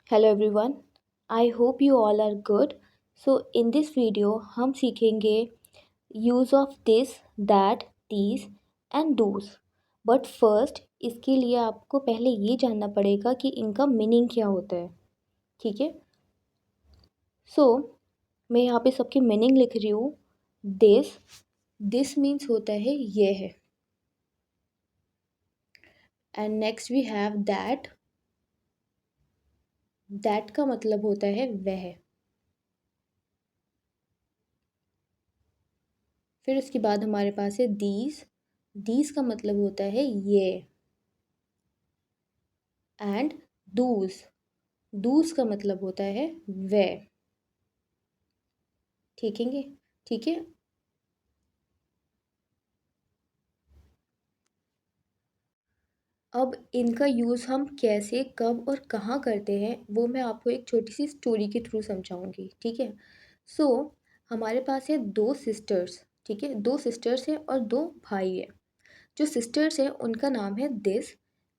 Hello everyone, I hope you all are good. So in this video हम सीखेंगे use of this, that, these and those. But first इसके लिए आपको पहले ये जानना पड़ेगा कि इनका मीनिंग क्या होता है, ठीक है। सो मैं यहाँ पे सबकी मीनिंग लिख रही हूँ। दिस मीन्स होता है ये है, and next we have that का मतलब होता है वह। फिर उसके बाद हमारे पास है दीज का मतलब होता है ये, एंड दूस का मतलब होता है वे। ठीक है, ठीक है। अब इनका यूज़ हम कैसे, कब और कहाँ करते हैं वो मैं आपको एक छोटी सी स्टोरी के थ्रू समझाऊंगी, ठीक है। सो हमारे पास है दो सिस्टर्स, ठीक है। दो सिस्टर्स हैं और दो भाई है। जो सिस्टर्स हैं उनका नाम है दिस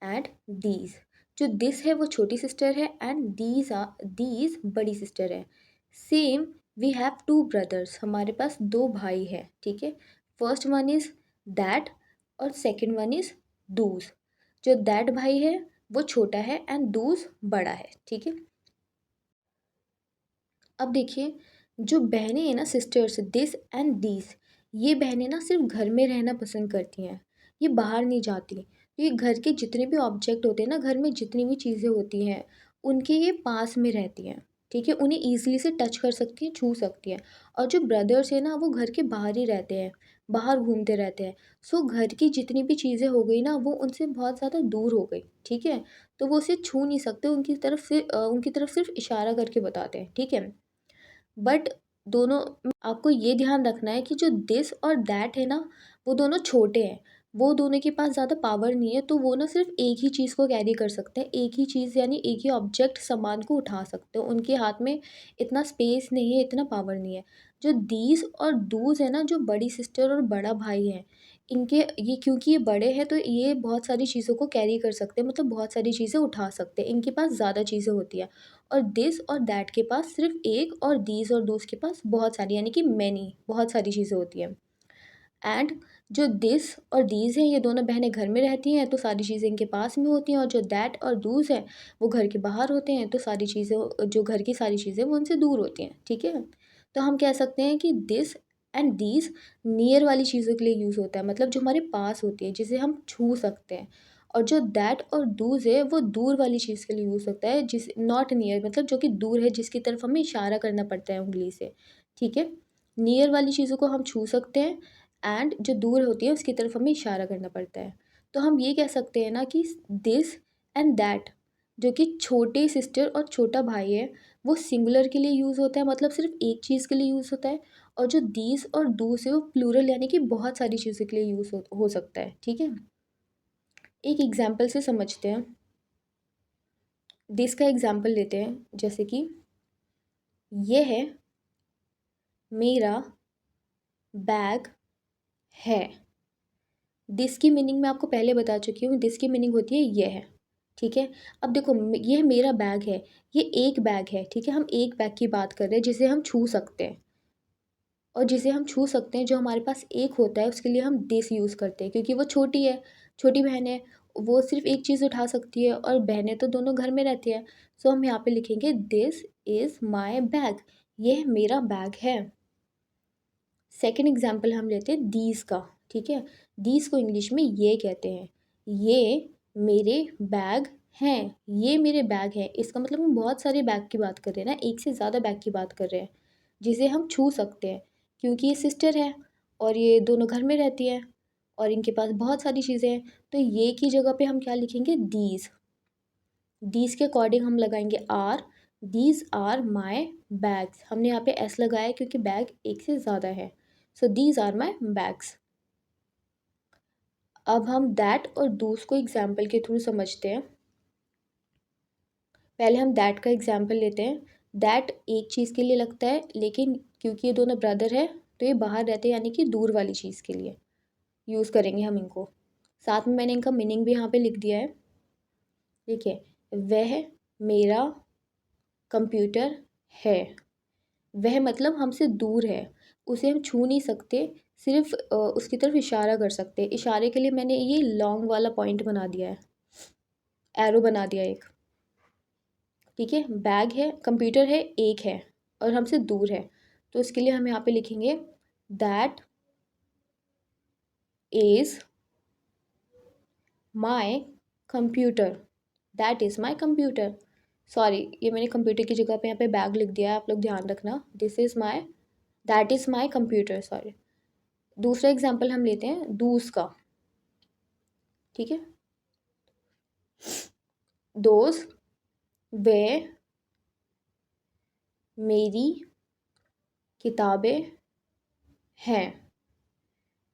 एंड दीज। जो दिस है वो छोटी सिस्टर है एंड दीज बड़ी सिस्टर है। Same we have two brothers, हमारे पास दो भाई हैं, ठीक है। फर्स्ट वन इज़ दैट और सेकंड वन इज़ दूज। जो दैट भाई है वो छोटा है एंड दूज बड़ा है, ठीक है। अब देखिए, जो बहनें हैं ना, सिस्टर्स दिस एंड दीज, ये बहनें ना सिर्फ घर में रहना पसंद करती हैं, ये बाहर नहीं जाती। ये घर के जितने भी ऑब्जेक्ट होते हैं ना, घर में जितनी भी चीज़ें होती हैं उनके ये पास में रहती हैं, ठीक है। उन्हें ईजिली से टच कर सकती हैं, छू सकती हैं। और जो ब्रदर्स हैं ना, वो घर के बाहर ही रहते हैं, बाहर घूमते रहते हैं। सो घर की जितनी भी चीज़ें हो गई ना, वो उनसे बहुत ज़्यादा दूर हो गई, ठीक है। तो वो उसे छू नहीं सकते, उनकी तरफ सिर्फ इशारा करके बताते हैं, ठीक है। बट दोनों आपको ये ध्यान रखना है कि जो दिस और दैट है ना, वो दोनों छोटे हैं। वो दोनों के पास ज़्यादा पावर नहीं है, तो वो ना सिर्फ एक ही चीज़ को कैरी कर सकते हैं, एक ही चीज़ यानी एक ही ऑब्जेक्ट, सामान को उठा सकते हैं। उनके हाथ में इतना स्पेस नहीं है, इतना पावर नहीं है। जो दीज और दूज है ना, जो बड़ी सिस्टर और बड़ा भाई है, इनके ये क्योंकि ये बड़े हैं तो ये बहुत सारी चीज़ों को कैरी कर सकते हैं, मतलब बहुत सारी चीज़ें उठा सकते हैं। इनके पास ज़्यादा चीज़ें होती हैं। और दिस और दैट के पास सिर्फ एक, और दीज और दोज के पास बहुत सारी, यानी कि मैनी, बहुत सारी चीज़ें होती हैं। एंड जो दिस और दीज हैं, ये दोनों बहनें घर में रहती हैं तो सारी चीज़ें इनके पास में होती हैं। और जो दैट और दूज हैं, वो घर के बाहर होते हैं तो सारी चीज़ें, जो घर की सारी चीज़ें, वो उनसे दूर होती हैं, ठीक है। तो हम कह सकते हैं कि दिस एंड दीज नियर वाली चीज़ों के लिए यूज़ होता है, मतलब जो हमारे पास होती है, जिसे हम छू सकते हैं। और जो दैट और दूज है, वो दूर वाली चीज़ के लिए यूज़ होता है, जिस नॉट नियर, मतलब जो कि दूर है, जिसकी तरफ हमें इशारा करना पड़ता है उंगली से, ठीक है। नियर वाली चीज़ों को हम छू सकते हैं, एंड जो दूर होती है उसकी तरफ हमें इशारा करना पड़ता है। तो हम ये कह सकते हैं ना कि दिस एंड दैट, जो कि छोटे सिस्टर और छोटा भाई है, वो सिंगुलर के लिए यूज़ होता है, मतलब सिर्फ एक चीज़ के लिए यूज़ होता है। और जो दीस और दूस है, वो प्लूरल यानी कि बहुत सारी चीज़ों के लिए यूज़ हो सकता है, ठीक है। एक एग्जाम्पल से समझते हैं। दिस का एग्जाम्पल लेते हैं, जैसे कि ये है मेरा बैग है। दिस की मीनिंग मैं आपको पहले बता चुकी हूँ, दिस की मीनिंग होती है ये है, ठीक है। अब देखो, ये मेरा बैग है, ये एक बैग है, ठीक है। हम एक बैग की बात कर रहे हैं जिसे हम छू सकते हैं, और जिसे हम छू सकते हैं, जो हमारे पास एक होता है, उसके लिए हम दिस यूज़ करते हैं, क्योंकि वो छोटी है, छोटी बहन है, वो सिर्फ एक चीज़ उठा सकती है, और बहनें तो दोनों घर में रहती हैं। सो हम यहाँ पे लिखेंगे दिस इज़ माई बैग, ये मेरा बैग है। सेकेंड एग्जाम्पल हम लेते हैं दीज का, ठीक है। दीज को इंग्लिश में ये कहते हैं। ये मेरे बैग हैं, ये मेरे बैग हैं, इसका मतलब हम बहुत सारे बैग की बात कर रहे हैं ना, एक से ज़्यादा बैग की बात कर रहे हैं, जिसे हम छू सकते हैं, क्योंकि ये सिस्टर है और ये दोनों घर में रहती हैं और इनके पास बहुत सारी चीज़ें हैं। तो ये की जगह पे हम क्या लिखेंगे, दीज। दीज के अकॉर्डिंग हम लगाएंगे are. These are my bags, हमने यहाँ पे एस लगाया है क्योंकि बैग एक से ज़्यादा है। So these are my bags. अब हम दैट और दूस को एग्जाम्पल के थ्रू समझते हैं। पहले हम दैट का एग्जाम्पल लेते हैं। दैट एक चीज़ के लिए लगता है, लेकिन क्योंकि ये दोनों ब्रदर है तो ये बाहर रहते हैं, यानी कि दूर वाली चीज़ के लिए यूज़ करेंगे हम इनको। साथ में मैंने इनका मीनिंग भी यहाँ पे लिख दिया है, ठीक है। वह मेरा कंप्यूटर है। वह मतलब हमसे दूर है, उसे हम छू नहीं सकते, सिर्फ उसकी तरफ इशारा कर सकते हैं। इशारे के लिए मैंने ये लॉन्ग वाला पॉइंट बना दिया है, एरो बना दिया एक। ठीक है, बैग है, कंप्यूटर है, एक है और हमसे दूर है, तो इसके लिए हम यहाँ पे लिखेंगे that is my computer. That is my computer. Sorry, ये मैंने कंप्यूटर की जगह पे यहाँ पे बैग लिख दिया है, आप लोग ध्यान रखना। This is my, that is my computer, sorry. दूसरा एग्जाम्पल हम लेते हैं दूस का। ठीक है, दोज वे मेरी किताबें हैं।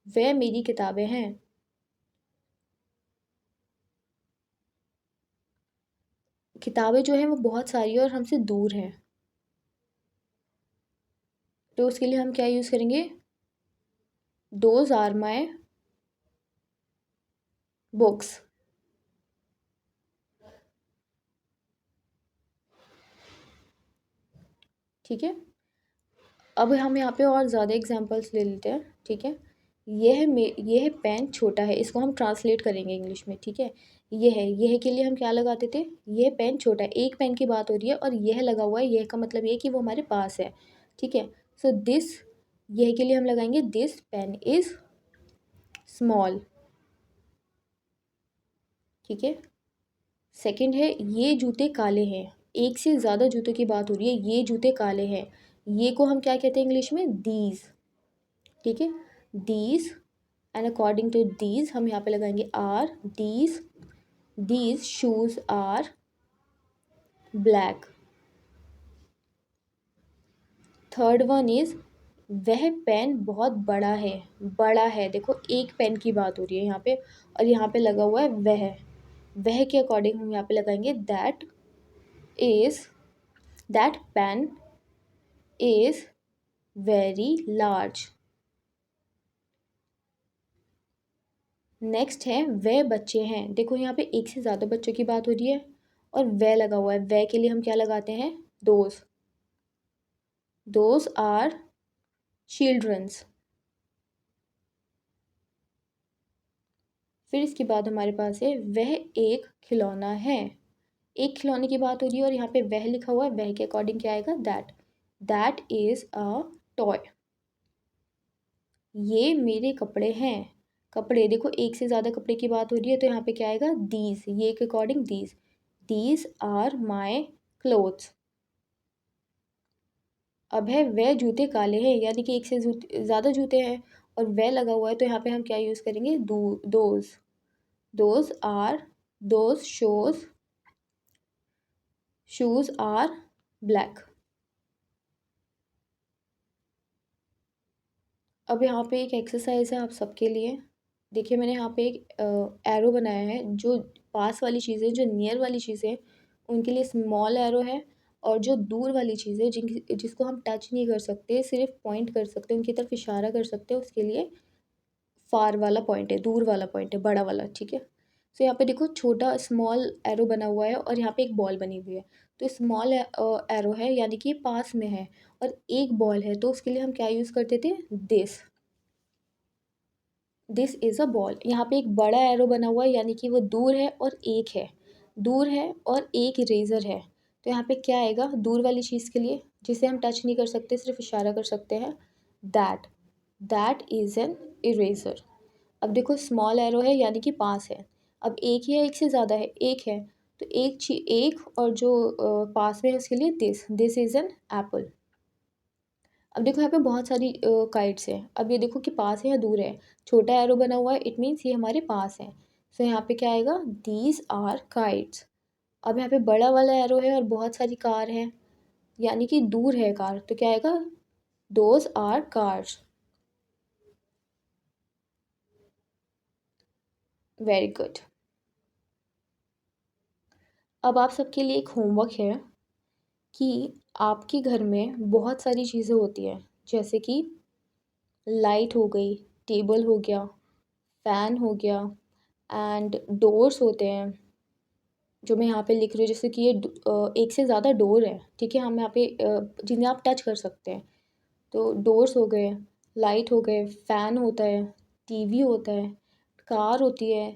वह मेरी किताबें हैं। किताबें जो हैं वो बहुत सारी है और हमसे दूर हैं, तो उसके लिए हम क्या यूज़ करेंगे, दोज आर माई बुक्स। ठीक है, अब हम यहाँ पे और ज़्यादा एग्जांपल्स ले लेते हैं। ठीक है, यह पेन छोटा है, इसको हम ट्रांसलेट करेंगे इंग्लिश में। ठीक है, यह के लिए हम क्या लगाते थे, यह पेन छोटा है, एक पेन की बात हो रही है और यह लगा हुआ है, यह का मतलब ये कि वो हमारे पास है। ठीक है, सो दिस, यह के लिए हम लगाएंगे दिस पेन इज़ स्मॉल। ठीक है, सेकंड है ये जूते काले हैं, एक से ज़्यादा जूतों की बात हो रही है, ये जूते काले हैं, ये को हम क्या कहते हैं इंग्लिश में, दीज। ठीक है, these, and according to these हम यहाँ पे लगाएंगे are, these shoes are black. Third one is वह पेन बहुत बड़ा है, बड़ा है, देखो एक पेन की बात हो रही है यहाँ पे और यहाँ पे लगा हुआ है वह के अकॉर्डिंग हम यहाँ पे लगाएंगे is that pain is very large. Next है वह बच्चे हैं, देखो यहाँ पे एक से ज़्यादा बच्चों की बात हो रही है और वह लगा हुआ है, वह के लिए हम क्या लगाते हैं, दोज आर चिल्ड्रंस। फिर इसके बाद हमारे पास है वह एक खिलौना है, एक खिलौने की बात हो रही है और यहाँ पे वह लिखा हुआ है, वह के अकॉर्डिंग क्या आएगा, दैट इज़ अ टॉय। ये मेरे कपड़े हैं, कपड़े देखो एक से ज़्यादा कपड़े की बात हो रही है तो यहाँ पे क्या आएगा, दीज, ये के according these are my clothes. अब है वह जूते काले हैं, यानी कि एक से ज़्यादा जूते हैं और वह लगा हुआ है तो यहाँ पे हम क्या यूज़ करेंगे, those are, those shoes are black. अब यहाँ पे एक एक्सरसाइज है आप सबके लिए। देखिए मैंने यहाँ पे एक एरो बनाया है, जो पास वाली चीज़ें, जो नियर वाली चीज़ें उनके लिए स्मॉल एरो है, और जो दूर वाली चीज़ें जिसको हम टच नहीं कर सकते, सिर्फ पॉइंट कर सकते हैं, उनकी तरफ इशारा कर सकते हैं, उसके लिए फार वाला पॉइंट है, दूर वाला पॉइंट है, बड़ा वाला। ठीक है, तो यहाँ पे देखो छोटा स्मॉल एरो बना हुआ है और यहाँ पे एक बॉल बनी हुई है, तो स्मॉल एरो है यानी कि पास में है और एक बॉल है, तो उसके लिए हम क्या यूज़ करते थे, दिस इज़ अ बॉल। यहाँ पे एक बड़ा एरो बना हुआ है यानी कि वो दूर है और एक है, दूर है और एक इरेज़र है, तो यहाँ पे क्या आएगा दूर वाली चीज़ के लिए, जिसे हम टच नहीं कर सकते, सिर्फ इशारा कर सकते हैं, दैट इज़ एन इरेज़र। अब देखो स्मॉल एरो है यानी कि पास है, अब एक ही है, एक से ज़्यादा है, एक है, तो एक और जो पास में है उसके लिए दिस इज़ एन एप्पल। अब देखो यहाँ पे बहुत सारी काइट्स हैं, अब ये देखो कि पास है या दूर है, छोटा एरो बना हुआ है, इट मीन्स ये हमारे पास है, सो यहाँ पे क्या आएगा, दीज आर काइट्स। अब यहाँ पे बड़ा वाला एरो है और बहुत सारी कार हैं, यानी कि दूर है कार, तो क्या आएगा, those are cars. Very good. अब आप सबके लिए एक होमवर्क है कि आपके घर में बहुत सारी चीज़ें होती हैं, जैसे कि लाइट हो गई, टेबल हो गया, फ़ैन हो गया, एंड डोर्स होते हैं, जो मैं यहाँ पे लिख रही हूँ, जैसे कि ये एक से ज़्यादा डोर है, ठीक है, हम यहाँ पे जिन्हें आप टच कर सकते हैं। तो डोर्स हो गए, लाइट हो गए, फ़ैन होता है, टीवी होता है, कार होती है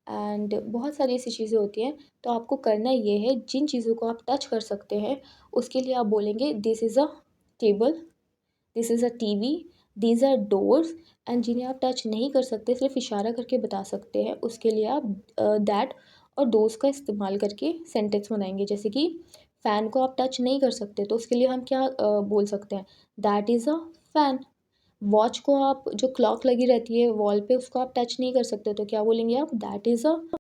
एंड बहुत सारी ऐसी चीज़ें होती हैं। तो आपको करना ये है, जिन चीज़ों को आप टच कर सकते हैं उसके लिए आप बोलेंगे this is a table, this is a TV, these are doors. And जिन्हें आप टच नहीं कर सकते, सिर्फ इशारा करके बता सकते हैं, उसके लिए आप दैट और दोज का इस्तेमाल करके सेंटेंस बनाएंगे। जैसे कि फ़ैन को आप टच नहीं कर सकते तो उसके लिए हम क्या बोल सकते हैं, that is a fan. Watch को आप, जो क्लॉक लगी रहती है वॉल पे, उसको आप टच नहीं कर सकते तो क्या बोलेंगे आप, दैट इज़ अ